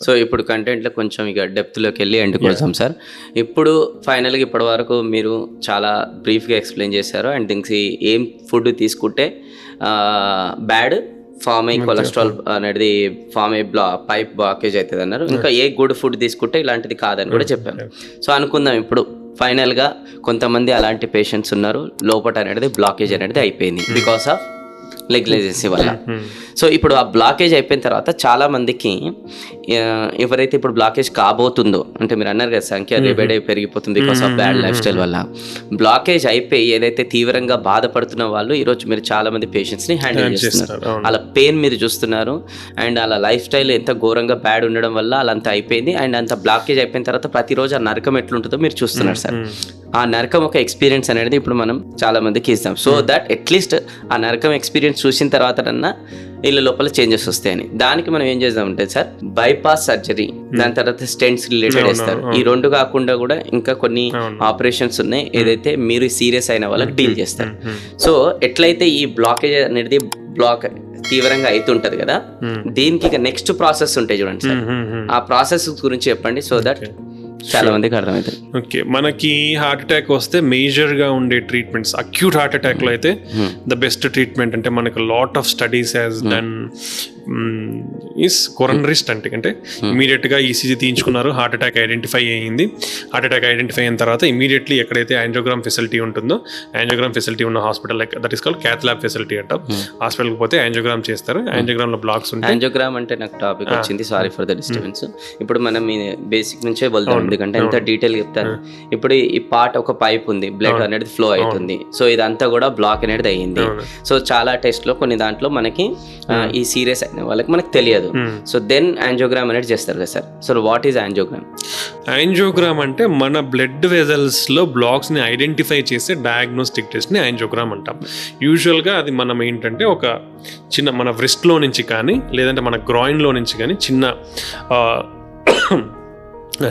So ఇప్పుడు కంటెంట్లో కొంచెం ఇక డెప్త్లోకి వెళ్ళి ఎండ్కి వచ్చాం సార్. ఇప్పుడు ఫైనల్గా ఇప్పటి వరకు మీరు చాలా బ్రీఫ్గా ఎక్స్ప్లెయిన్ చేశారు. అండ్ దీనికి ఏం ఫుడ్ తీసుకుంటే బ్యాడ్ ఫామ్ అయ్యి కొలెస్ట్రాల్ అనేది ఫామ్ అయ్యి పైప్ బ్లాకేజ్ అవుతుంది అన్నారు. ఇంకా ఏ గుడ్ ఫుడ్ తీసుకుంటే ఇలాంటిది కాదని కూడా చెప్పాము. సో అనుకుందాం ఇప్పుడు ఫైనల్గా కొంతమంది అలాంటి పేషెంట్స్ ఉన్నారు, లోపట అనేది బ్లాకేజ్ అనేది అయిపోయింది బికాస్ ఆఫ్ నెగ్లిజెన్సీ వల్ల. సో ఇప్పుడు ఆ బ్లాకేజ్ అయిపోయిన తర్వాత చాలా మందికి ఎవరైతే ఇప్పుడు బ్లాకేజ్ కాబోతుందో, అంటే మీరు అన్నారు కదా సంఖ్య రిబేడ్ అయి పెరిగిపోతుంది because of bad life style వల్ల, బ్లాకేజ్ అయిపోయి ఏదైతే తీవ్రంగా బాధపడుతున్న వాళ్ళు ఈరోజు మీరు చాలా మంది పేషెంట్స్ని హ్యాండిల్ చేస్తున్నారు. అలా పెయిన్ మీరు చూస్తున్నారు. అండ్ అలా లైఫ్ స్టైల్ ఎంత ఘోరంగా బ్యాడ్ ఉండడం వల్ల అలా అంత అయిపోయింది. అండ్ అంత బ్లాకేజ్ అయిపోయిన తర్వాత ప్రతిరోజు ఆ నరకం ఎట్లుంటుందో మీరు చూస్తున్నారు సార్. ఆ నరకం ఒక ఎక్స్పీరియన్స్ అనేది ఇప్పుడు మనం చాలా మందికి ఇస్తాం. సో దట్ అట్లీస్ట్ ఆ నరకం ఎక్స్పీరియన్స్ చూసిన తర్వాత వీళ్ళ లోపల చేంజెస్ వస్తాయని. దానికి మనం ఏం చేద్దామంటే సార్, బైపాస్ సర్జరీ, దాని తర్వాత స్టెంట్స్ రిలేటెడ్ ఇస్తారు. ఈ రెండు కాకుండా కూడా ఇంకా కొన్ని ఆపరేషన్స్ ఉన్నాయి ఏదైతే మీరు సీరియస్ అయిన వాళ్ళకి డీల్ చేస్తారు. సో ఎట్లయితే ఈ బ్లాకేజ్ అనేది తీవ్రంగా అవుతుంటది కదా, దీనికి ఇక నెక్స్ట్ ప్రాసెస్ ఉంటాయి చూడండి సార్. ఆ ప్రాసెస్ గురించి చెప్పండి సో దట్ చాలా మందికి అర్థమవుతుంది. ఓకే, మనకి హార్ట్ అటాక్ వస్తే మేజర్ గా ఉండే ట్రీట్మెంట్స్, అక్యూట్ హార్ట్ అటాక్ లో అయితే ద బెస్ట్ ట్రీట్మెంట్ అంటే మనకు lot of studies has done is coronary stunting. అంటే ఇమీడియట్ గా ఈసీజీ తీయించుకున్నారు, హార్ట్ అటాక్ ఐడెంటిఫై అయ్యింది. హార్ట్ అటాక్ ఐడెంటిఫై అయిన తర్వాత ఇమీడియట్లీ ఎక్కడైతే యాంజియోగ్రామ్ ఫెసిలిటీ ఉంటుందో, యాంజియోగ్రామ్ ఫెసిలిటీ ఉన్న hospital like that is called cath lab facility అంటాం. హాస్పిటల్కి పోతే యాంజియోగ్రామ్ చేస్తారు. యాంజియోగ్రామ్ లో బ్లాక్స్ ఉంటాయి. యాంజియోగ్రామ్ అంటే నాకు టాపిక్ వచ్చింది, సారీ ఫర్ ద డిస్టర్బెన్స్. ఇప్పుడు మనం బేసిక్ నుంచే వెళ్తాం ఎందుకంటే ఎంత డీటెయిల్ చెప్తాను. ఇప్పుడు ఈ పార్ట్ ఒక పైప్ ఉంది, బ్లడ్ అనేది ఫ్లో అవుతుంది. సో ఇదంతా కూడా బ్లాక్ అనేది అయ్యింది. సో చాలా టెస్ట్ లో కొన్ని దాంట్లో మనకి ఈ సీరియస్ అయిన వాళ్ళకి మనకు తెలియదు. సో దెన్ యాంజియోగ్రామ్ అనేది చేస్తారు కదా sir. So what is angiogram? Angiogram అంటే మన బ్లడ్ వెజల్స్ లో బ్లాక్స్ ని ఐడెంటిఫై చేసే డయాగ్నోస్టిక్ టెస్ట్ ని యాంజియోగ్రామ్ అంటాం. యూజువల్ గా అది మనం ఏంటంటే ఒక చిన్న మన వ్రిస్ట్ లో నుంచి కానీ లేదంటే మన గ్రాయిన్ లో నుంచి కానీ చిన్న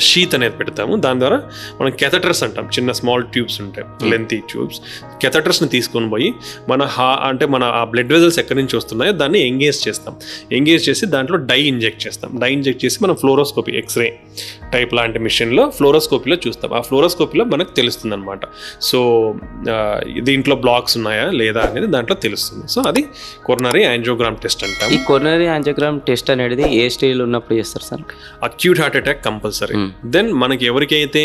షీత్ అనేది పెడతాము. దాని ద్వారా మనం కెథటర్స్ అంటాం, చిన్న స్మాల్ ట్యూబ్స్ ఉంటాయి, లెంతీ ట్యూబ్స్. కెథటర్స్ని తీసుకొని పోయి మన అంటే మన ఆ బ్లడ్ వెజల్స్ ఎక్కడి నుంచి వస్తున్నాయో దాన్ని ఎంగేజ్ చేస్తాం. ఎంగేజ్ చేసి దాంట్లో డై ఇంజెక్ట్ చేస్తాం. డై ఇంజెక్ట్ చేసి మనం ఫ్లోరోస్కోపీ, ఎక్స్రే టైప్ లాంటి మిషన్లో ఫ్లోరోస్కోపీలో చూస్తాం. ఆ ఫ్లోరోస్కోపీలో మనకు తెలుస్తుంది అనమాట. సో దీంట్లో బ్లాక్స్ ఉన్నాయా లేదా అనేది దాంట్లో తెలుస్తుంది. సో అది కొరనరీ యాంజియోగ్రామ్ టెస్ట్ అంటాం. ఈ కొరనరీ యాంజియోగ్రామ్ టెస్ట్ అనేది ఏ స్టేజ్లో ఉన్నప్పుడు చేస్తారు sir? Acute heart attack compulsory. Then మనకి ఎవరికైతే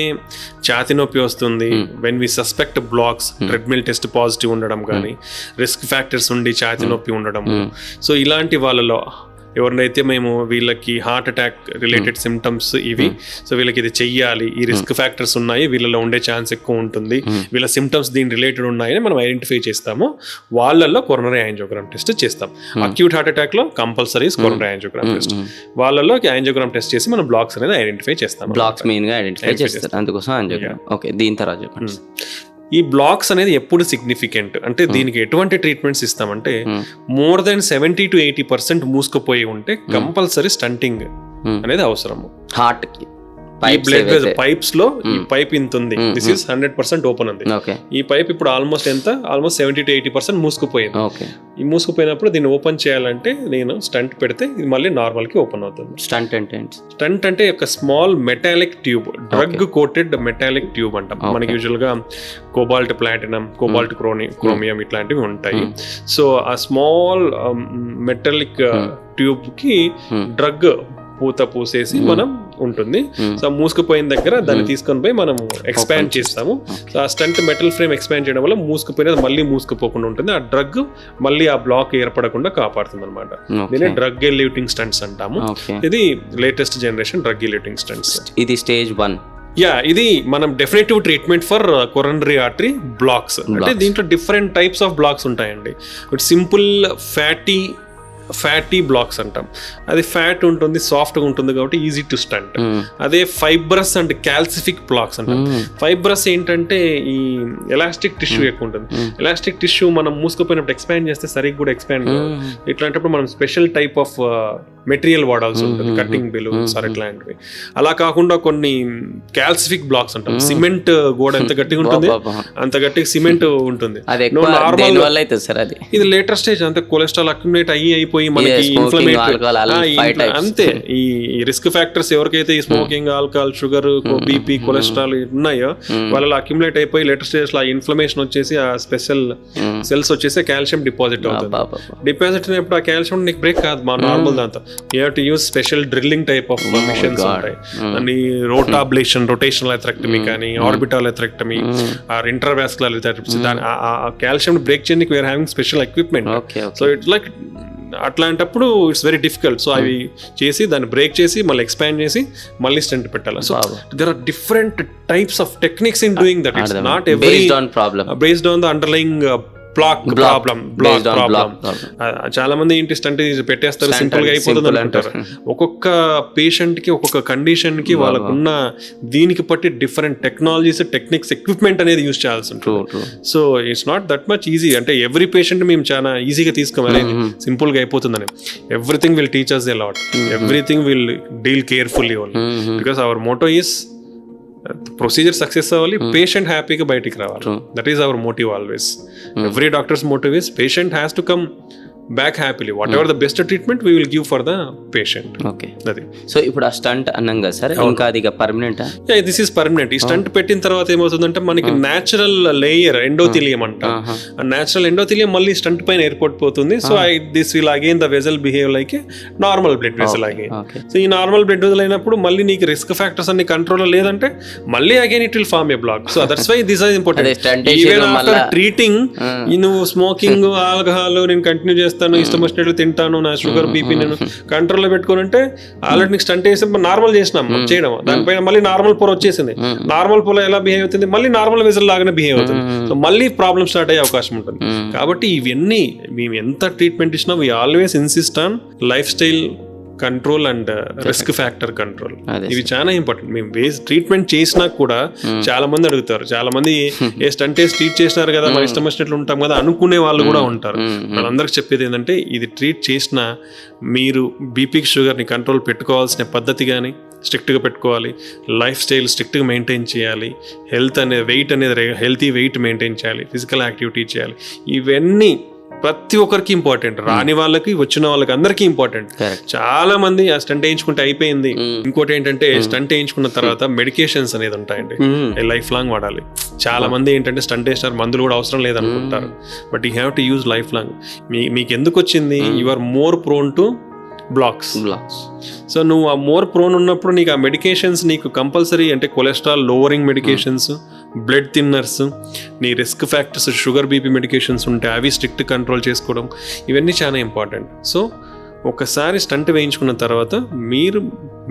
ఛాతీ నొప్పి వస్తుంది, when we suspect blocks, treadmill test positive ఉండడం కానీ, రిస్క్ ఫ్యాక్టర్స్ ఉండి ఛాతీ నొప్పి ఉండడం, సో ఇలాంటి వాళ్ళలో ఎవరినైతే మేము వీళ్ళకి హార్ట్ అటాక్ రిలేటెడ్ సిమ్టమ్స్ ఇవి, సో వీళ్ళకి ఇది చెయ్యాలి, ఈ రిస్క్ ఫ్యాక్టర్స్ ఉన్నాయి, వీళ్ళలో ఉండే ఛాన్స్ ఎక్కువ ఉంటుంది, వీళ్ళ సిమ్టమ్స్ దీని రిలేటెడ్ ఉన్నాయని మనం ఐడెంటిఫై చేస్తాము. వాళ్ళల్లో కొరనరీ యాంజియోగ్రామ్ టెస్ట్ చేస్తాం. అక్యూట్ హార్ట్ అటాక్ లో కంపల్సరీ కొరనరీ యాంజియోగ్రామ్ టెస్ట్. వాళ్ళలో యాంజియోగ్రామ్ టెస్ట్ చేసి మనం బ్లాక్స్ అనేది ఐడెంటిఫై చేస్తాం. బ్లాక్స్ మెయిన్ గా ఐడెంటిఫై చేస్తారు, అందుకోసం యాంజియోగ్రామ్. ఓకే, దీని తర్వాత చెప్పండి. ఈ బ్లాక్స్ అనేది ఎప్పుడు సిగ్నిఫికెంట్ అంటే దీనికి ఎటువంటి ట్రీట్మెంట్స్ ఇస్తామంటే మోర్ దెన్ 70 to 80% మూసుకుపోయి ఉంటే కంపల్సరీ స్టంటింగ్ అనేది అవసరము. హార్ట్ కి బ్లడ్ పైప్స్ లో ఈ పైప్ ఇంత ఉంది, దిస్ ఈస్ 100% ఓపెన్ ఉంది. ఈ పైప్ ఇప్పుడు ఆల్మోస్ట్ 70 to 80% మూసుకుపోయింది. ఈ మూసుకుపోయినప్పుడు దీన్ని ఓపెన్ చేయాలంటే నేను స్టంట్ పెడితే ఇది మళ్ళీ నార్మల్ కి ఓపెన్ అవుతుంది. స్టంట్ అంటే ఒక small metallic tube, drug coated metallic tube అంటాం. మనకి యూజువల్ గా కోబాల్ట్ ప్లాటినం, కోబాల్ట్ క్రోమియం ఇట్లాంటివి ఉంటాయి. సో ఆ స్మాల్ మెటాలిక్ ట్యూబ్ కి డ్రగ్ పూత పూసేసి మనం ఉంటుంది. సో మూసుకుపోయిన దగ్గర దాన్ని తీసుకొని పోయి మనం ఎక్స్పాండ్ చేస్తాము. సో ఆ స్టంట్ మెటల్ ఫ్రేమ్ ఎక్స్పాండ్ చేయడం వల్ల మూసుకుపోయినది మళ్ళీ మూసుకుపోకుండా ఉంటుంది. ఆ డ్రగ్ మళ్ళీ ఆ బ్లాక్ ఏర్పడకుండా కాపాడుతుంది అనమాట. దీన్ని డ్రగ్ ఎల్యూటింగ్ స్టంట్స్ అంటాము. ఇది latest generation drug eluting stents. ఇది స్టేజ్ 1. ఇది మనం definitive treatment for coronary artery blocks. అంటే దీంట్లో డిఫరెంట్ టైప్స్ ఆఫ్ బ్లాక్స్ ఉంటాయండి. సింపుల్ ఫ్యాటీ బ్లాక్స్ అంటాం. అది ఫ్యాట్ ఉంటుంది, సాఫ్ట్గా ఉంటుంది కాబట్టి ఈజీ టు స్టంట్. అదే ఫైబ్రస్ అండ్ క్యాల్సిఫిక్ బ్లాక్స్ అంటాం. ఫైబ్రస్ ఏంటంటే ఈ ఎలాస్టిక్ టిష్యూ ఎక్కువ ఉంటుంది. ఎలాస్టిక్ టిష్యూ మనం మూసుకుపోయినప్పుడు ఎక్స్పాండ్ చేస్తే సరిగ్గా కూడా ఎక్స్పాండ్ ఇట్లాంటప్పుడు మనం స్పెషల్ టైప్ ఆఫ్ మెటీరియల్ వాడాల్సి ఉంటుంది, కటింగ్ బెలూన్స్ ఇట్లాంటివి. అలా కాకుండా కొన్ని క్యాల్సిఫిక్ బ్లాక్స్ అంటాం. సిమెంట్ గోడ ఎంత గట్టిగా ఉంటుంది అంత గట్టిగా సిమెంట్ ఉంటుంది. ఇది లేటర్ స్టేజ్, అంతే కొలెస్ట్రాల్ అక్యుములేట్ అయిపోయి అయిపోయి మనకి alcohol, అంతే ఈ రిస్క్ ఫ్యాక్టర్స్ ఎవరికైతే ఈ smoking, alcohol, sugar, BP, cholesterol ఉన్నాయో వాళ్ళ అక్యుములేట్ అయిపోయి లేటర్ స్టేజ్ లో ఇన్ఫ్లమేషన్ వచ్చేసి ఆ స్పెషల్ సెల్స్ వచ్చేసి కాల్షియం డిపాజిట్ అవుతుంది. డిపాజిట్ అయినప్పుడు ఆ కాల్షియం నీకు బ్రేక్ కాదు మా నార్మల్ దాంతో. You have to use special drilling type of machines ఉంటాయి. అండ్ ఈ రోటాబ్లేషన్, రొటేషనల్ ఎథరెక్టమీ కానీ ఆర్బిటల్ ఎథరెక్టమీ ఆర్ ఇంటర్వాస్కులర్ ఎథరెక్టమీ, ఆ కాల్షియం బ్రేక్ చేయడానికి we're having special equipment. So it's like అట్లాంటప్పుడు ఇట్స్ వెరీ డిఫికల్ట్. సో అవి చేసి దాన్ని బ్రేక్ చేసి మళ్ళీ ఎక్స్పాండ్ చేసి మళ్ళీ స్టెంట్ పెట్టాలి. So there are different types of techniques in doing that. It's not every based on the underlying problem. చాలా మంది ఏంటి స్టంట్ పెట్టేస్తారు, సింపుల్ గా అయిపోతుంది అనుకుంటారు. ఒక్కొక్క పేషెంట్ కి ఒక్కొక్క కండిషన్ కి వాళ్ళకున్న దీనికి బట్టి డిఫరెంట్ టెక్నాలజీస్, టెక్నిక్స్, ఎక్విప్మెంట్ అనేది యూజ్ చేయాల్సి ఉంటుంది. So it's not that much easy. అంటే ఎవ్రీ పేషెంట్ మేము చాలా ఈజీగా తీసుకోవాలి, సింపుల్ గా అయిపోతుందని. Everything will teach us a lot. Everything will deal carefully only because our motto is procedure success అవ్వాలి, పేషెంట్ హ్యాపీగా బయటికి రావాలి. That is our motive always. Every doctor's motive is patient has to come back happily. Whatever the best treatment we will give for the patient. Okay, అది. So ఇప్పుడు ఆ stent అన్నాం కదా sir, ఇంకా అది పర్మనెంట్? This is permanent. ఈ stent పెట్టిన తర్వాత ఏమవుతుందంటే మనకి న్యాచురల్ లేయర్ ఎండోథీలియం అంటాం. ఆ న్యాచురల్ ఎండోథీలియం మళ్ళీ స్టంట్ పైన ఏర్పడిపోతుంది. So this will again the vessel behave like normal blood vessel again. So ఈ నార్మల్ బ్లడ్ వెజల్ అయినప్పుడు మళ్ళీ నీకు రిస్క్ ఫ్యాక్టర్స్ అన్ని కంట్రోల్ లేదంటే మళ్ళీ again it will form a block. So that's why this is important. Even after treating నువ్వు smoking, alcohol నేను continue చేస్తాను, ఇష్టం వచ్చినట్లు తింటాను, నా షుగర్, బీపీ నేను కంట్రోల్లో పెట్టుకోనంటే ఆల్రెడీ నీకు స్టంట్ వేసి నార్మల్ చేసినాం చేయడం, దానిపైన మళ్ళీ నార్మల్ పొర వచ్చేసింది. నార్మల్ పొర ఎలా బిహేవ్ అవుతుంది, మళ్ళీ నార్మల్ వెజల్ లాగానే బిహేవ్ అవుతుంది. సో మళ్ళీ ప్రాబ్లమ్ స్టార్ట్ అయ్యే అవకాశం ఉంటుంది. కాబట్టి ఇవన్నీ మేము ఎంత ట్రీట్మెంట్ ఇచ్చినా we always insist on life style control and risk factor control. ఇవి చాలా ఇంపార్టెంట్. మేము ట్రీట్మెంట్ చేసినా కూడా చాలా మంది అడుగుతారు, చాలా మంది ఏ స్టంట్ వేసి ట్రీట్ చేసినారు కదా మన ఇష్టం వచ్చినట్లు ఉంటాం కదా అనుకునే వాళ్ళు కూడా ఉంటారు. వాళ్ళందరికి చెప్పేది ఏంటంటే ఇది ట్రీట్ చేసినా మీరు బీపీకి, షుగర్ని కంట్రోల్ పెట్టుకోవాల్సిన పద్ధతి కానీ స్ట్రిక్ట్గా పెట్టుకోవాలి, లైఫ్ స్టైల్ స్ట్రిక్ట్గా మెయింటైన్ చేయాలి, హెల్త్ అనేది వెయిట్ అనేది హెల్తీ వెయిట్ మెయింటైన్ చేయాలి, ఫిజికల్ యాక్టివిటీ చేయాలి. ఇవన్నీ ప్రతి ఒక్కరికి ఇంపార్టెంట్. రాని వాళ్ళకి, వచ్చిన వాళ్ళకి అందరికీ ఇంపార్టెంట్. చాలా మంది ఆ స్టంట్ వేయించుకుంటే అయిపోయింది. ఇంకోటి ఏంటంటే స్టంట్ వేయించుకున్న తర్వాత మెడికేషన్స్ అనేది ఉంటాయండి, లైఫ్ లాంగ్ వాడాలి. చాలా మంది ఏంటంటే స్టంట్ వేసినారు, మందులు కూడా అవసరం లేదనుకుంటారు. But you have to use lifelong. మీకు ఎందుకు వచ్చింది, you are more prone to blocks. So నువ్వు ఆ మోర్ ప్రోన్ ఉన్నప్పుడు నీకు ఆ మెడికేషన్స్ నీకు కంపల్సరీ, అంటే cholesterol lowering medications, blood thinners, నీ risk factors, sugar, BP medications ఉంటే అవి స్ట్రిక్ట్ కంట్రోల్ చేసుకోవడం, ఇవన్నీ చాలా ఇంపార్టెంట్. సో ఒకసారి స్టంట్ వేయించుకున్న తర్వాత మీరు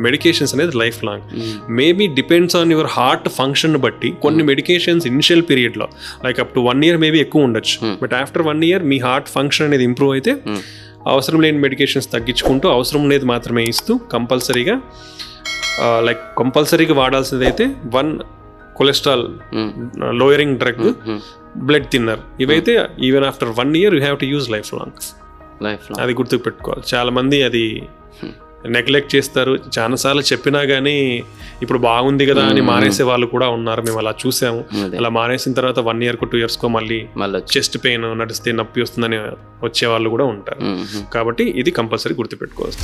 మెడికేషన్స్ అనేది life long. Maybe depends on your heart function బట్టి కొన్ని మెడికేషన్స్ ఇనిషియల్ పీరియడ్లో like up to 1 year maybe ఎక్కువ ఉండొచ్చు. But after 1 year me heart function అనేది ఇంప్రూవ్ అయితే అవసరం లేని మెడికేషన్స్ తగ్గించుకుంటూ అవసరం లేదు మాత్రమే ఇస్తూ కంపల్సరీగా వాడాల్సింది అయితే 1 cholesterol lowering drug, blood thinner. ఇవైతే even after 1 year you have to use lifelong. అది గుర్తుకు పెట్టుకోవాలి. చాలా మంది అది నెగ్లెక్ట్ చేస్తారు. చాలాసార్లు చెప్పినా కానీ ఇప్పుడు బాగుంది కదా అని మానేసే వాళ్ళు కూడా ఉన్నారు. మేము అలా చూసాము. అలా మానేసిన తర్వాత 1 year 2 years మళ్ళీ చెస్ట్ పెయిన్, నడిస్తే నొప్పి వస్తుందని వచ్చే వాళ్ళు కూడా ఉంటారు. కాబట్టి ఇది కంపల్సరీ గుర్తుపెట్టుకోవచ్చు.